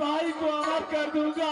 भाई को अमर कर दूंगा।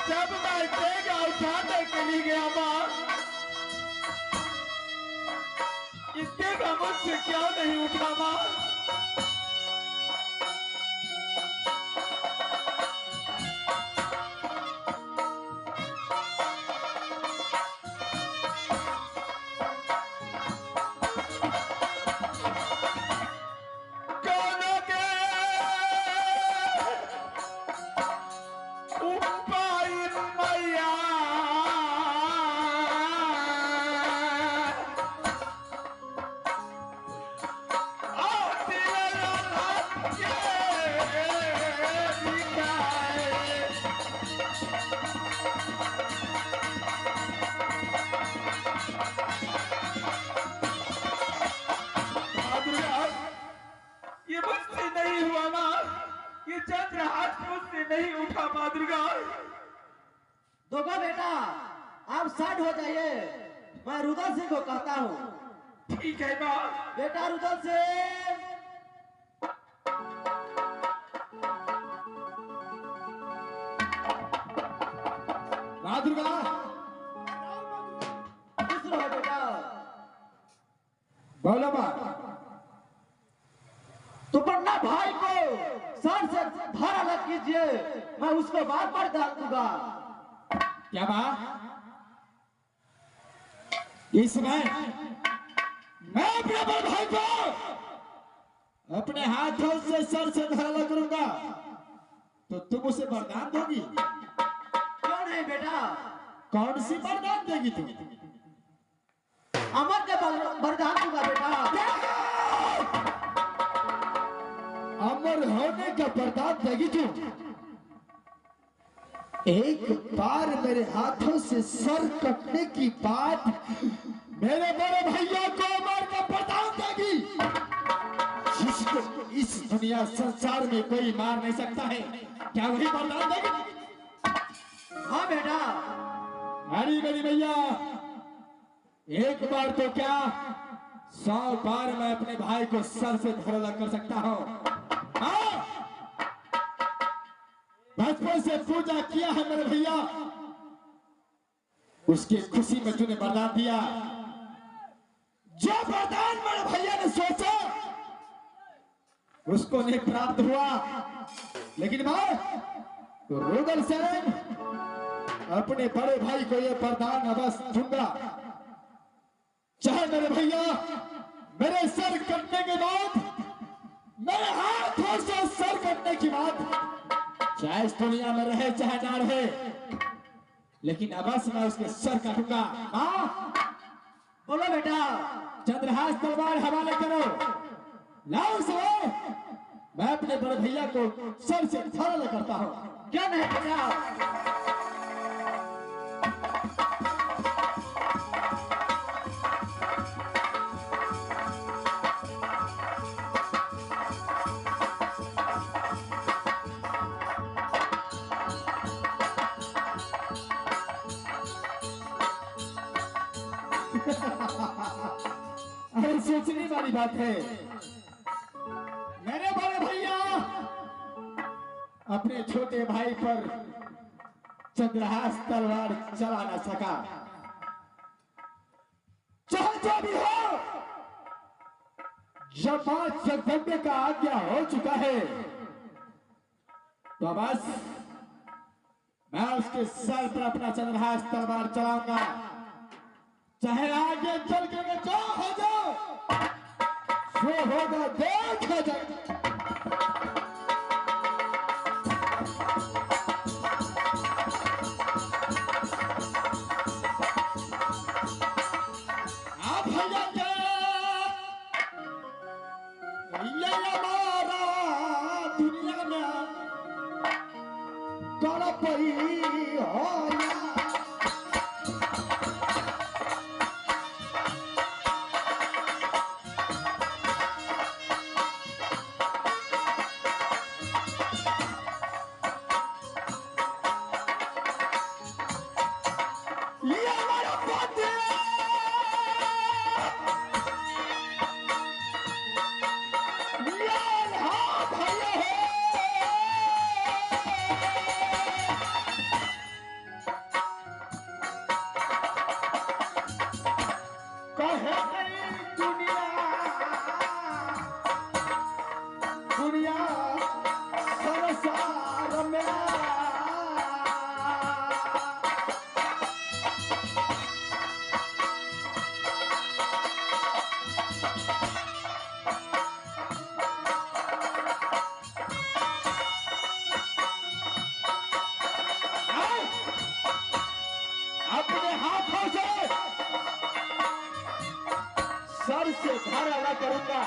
जब मैं देगा उठाने के लिए गया मां, इतने का मुझसे क्या नहीं उठा मां। नहीं उठा मां दुर्गा। दोगा बेटा, आप साइड हो जाइए, मैं रुदल सिंह को कहता हूँ। ठीक है मां। बेटा रुदल सिंह, मां दुर्गा खुश रहो बेटा। बोलो मां। तो पन्ना भाई को सर से धारा लग कीजिए, मैं उसको बार बार डाल दूंगा। क्या बात? इसमें मैं अपने बड़ भाई को अपने हाथों से सर से धारा करूंगा तो तुम उसे वरदान दोगी? क्यों नहीं बेटा। कौन सी वरदान देगी तुम? अमर के वरदान दूंगा बेटा। का वरदान देगी तू। एक बार मेरे हाथों से सर कटने की बात मेरे बड़े भैया को अमर का वरदान देगी, जिसको इस दुनिया संसार में कोई मार नहीं सकता है। क्या वही वरदान देगी? हाँ बेटा। अरे मेरी भैया, एक बार तो क्या 100 बार मैं अपने भाई को सर से धड़ कर सकता हूँ। हाँ, बचपन से पूजा किया है मेरे भैया, उसकी खुशी में तूने वरदान दिया। जो वरदान मेरे भैया ने सोचा उसको नहीं प्राप्त हुआ, लेकिन मैं रुदल सेन अपने बड़े भाई को यह वरदान अवश्य दूंगा। चाहे मेरे भैया मेरे सर कटने के बाद, मेरे हाथों से सर कटने की बात, चाहे इस दुनिया में रहे चाहे ना रहे, लेकिन अवश्य मैं उसके सर काटूंगा। माँ बोलो बेटा। चंद्रहास तलवार हवाले करो, लाओ से मैं अपने बड़े भैया को सर से धड़ करता हूँ। क्या नहीं बेटा। अरे सोचने वाली बात है, मेरे बड़े भैया अपने छोटे भाई पर चंद्रहास तलवार चला ना सका। चाहे जो भी हो, जब मां जगदम्बे का आज्ञा हो चुका है तो बस मैं उसके सर पर अपना चंद्रहास तलवार चलाऊंगा, चाहे आगे चल के जो हो जाओ, जो होगा देखा जाए। आप भैया के ये हमारा दुनिया में गड़पई हो या सर से धड़ अदा करूंगा।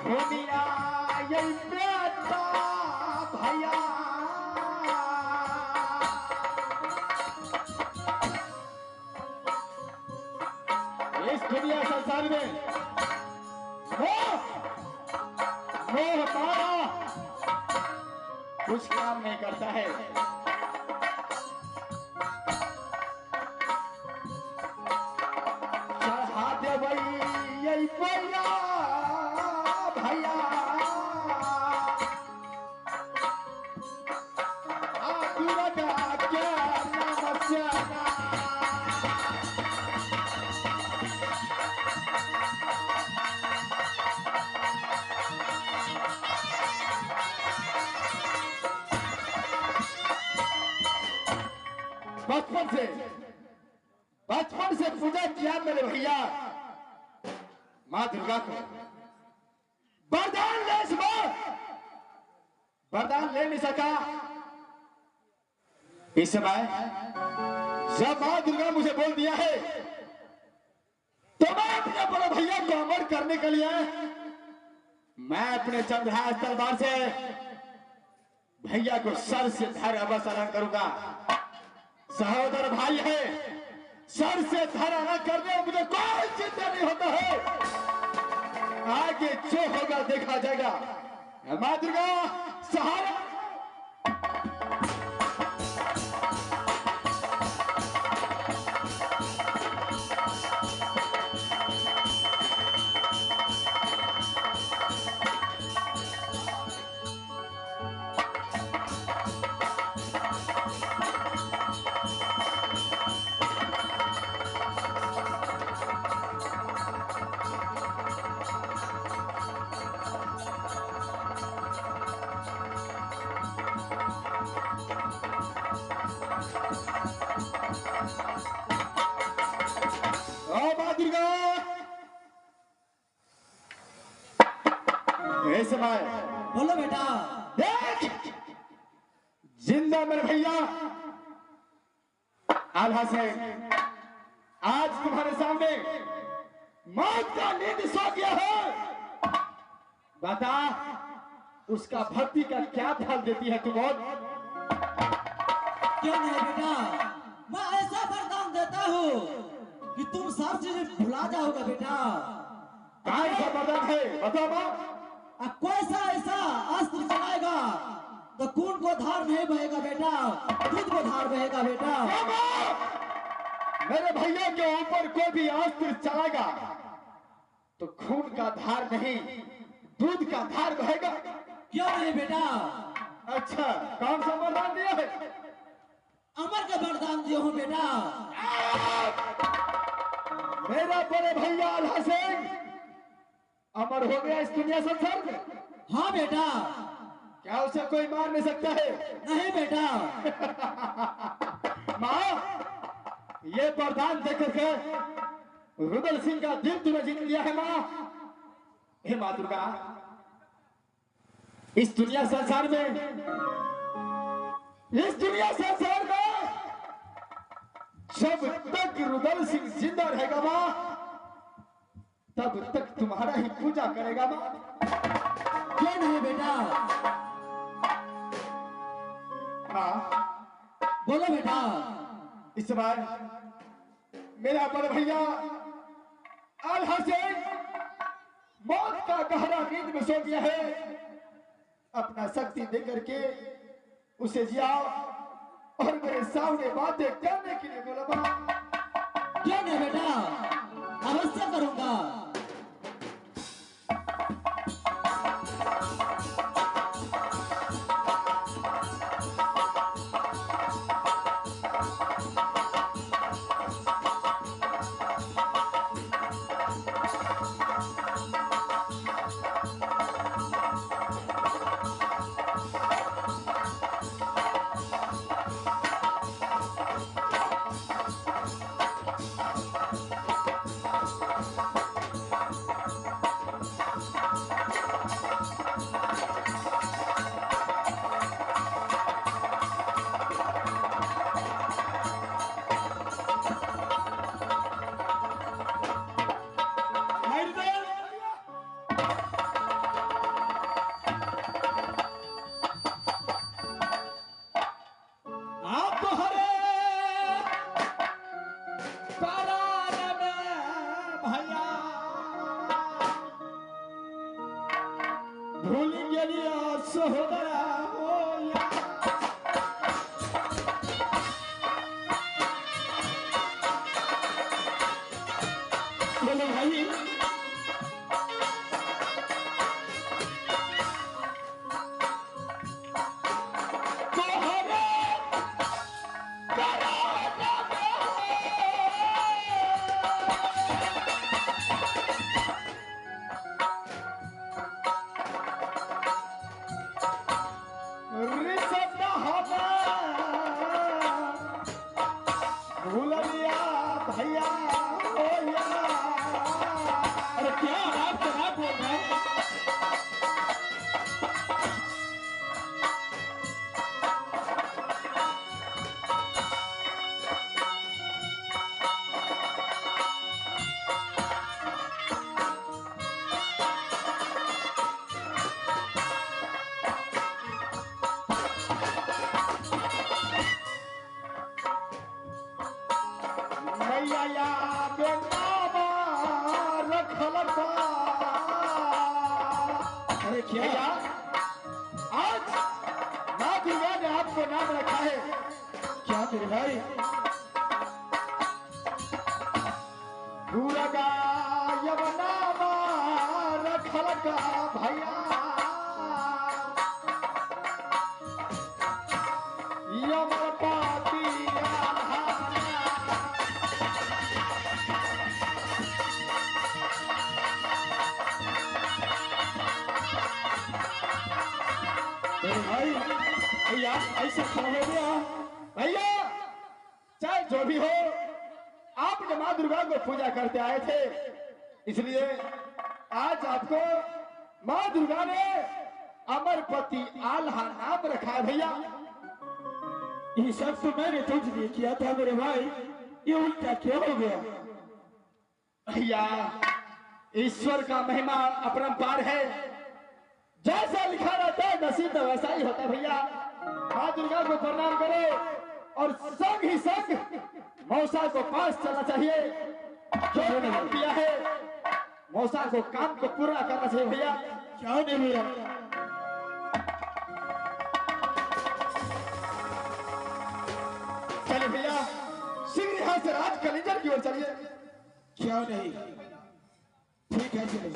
दुनिया यही बेटा भैया, इस दुनिया संसार में वो हमारा कुछ काम नहीं करता है। चढ़ा दे भाई यही भैया भैया, क्या नमस्कार। बचपन से पूजा किया मेरे भैया मां दुर्गा को। वरदान ले इस बार, वरदान ले नहीं सका। इस समय जब मां दुर्गा मुझे बोल दिया है तो मैं अपने बड़े भैया को अमर करने के लिए मैं अपने चंद्रहास तलवार से भैया को सर से धर अवसरण करूंगा। सहोदर भाई है, सर से धर अलग करने में मुझे कोई चिंता नहीं होता है। आगे जो होगा देखा जाएगा। मां दुर्गा सहारा। समय बोलो बेटा। देख जिंदा मेरे भैया आल्हा से आज तुम्हारे सामने मौत का नींद सो गया है। बता उसका भक्ति का क्या फल देती है तू मौत? क्यों नहीं बेटा, मैं ऐसा वरदान देता हूँ कि तुम सब चीज भुला जाओगे बेटा। कौन सा वरदान है बताओ मां। कोई सा ऐसा अस्त्र चलाएगा तो खून को धार नहीं बहेगा बेटा, दूध को धार बहेगा बेटा। मेरे भैया के ऊपर कोई भी अस्त्र चलाएगा तो खून का धार नहीं दूध का धार बहेगा। क्यों नहीं बेटा? अच्छा कौन सा वरदान दिया है? अमर का वरदान दिया हूँ बेटा। मेरा बड़े भैया आल्हा सिंह अमर हो गया इस दुनिया संसार में। हाँ बेटा। क्या उसे कोई मार नहीं सकता है? नहीं बेटा। माँ ये वरदान देकर के रुदल सिंह का दिल तूने जीत लिया है माँ। हे माँ दुर्गा इस दुनिया संसार में जब तक रुदल सिंह जिंदा रहेगा माँ तब तक तुम्हारा ही पूजा करेगा माँ। क्यों नहीं बेटा? माँ बोलो बेटा। इस बार मेरा बड़ा भैया आल्हा सिंह मौत का गहरा नींद में सो गया है। अपना शक्ति देकर के उसे जियाओ और मेरे सामने बातें करने के लिए बोला माँ। क्यों नहीं बेटा, अवश्य करूंगा। मेरे भाई। दुर्गा यमुना रखल का भैया यमपति मेरे भाई भैया ऐसा क्या हो गया? भैया चाहे जो भी हो आपने माँ दुर्गा को पूजा करते आए थे, इसलिए आज आपको माँ दुर्गा ने अमरपति आल्हा नाम रखा है भैया। ये सब तो मैंने तुझ लिए किया था मेरे भाई, ये उल्टा क्या हो गया? भैया ईश्वर का महिमा अपरंपार है, जैसा लिखा रहता है नसीब में वैसा ही होता है भैया। माँ दुर्गा को प्रणाम करो और संग ही संग मौसा को पास चलना चाहिए। जो काम किया है मौसा को काम को पूरा करना चाहिए भैया। क्या नहीं भैया? चलिए भैया शीघ्र यहाँ से राज कलिंजर की ओर चलिए। क्या नहीं, ठीक है चलिए।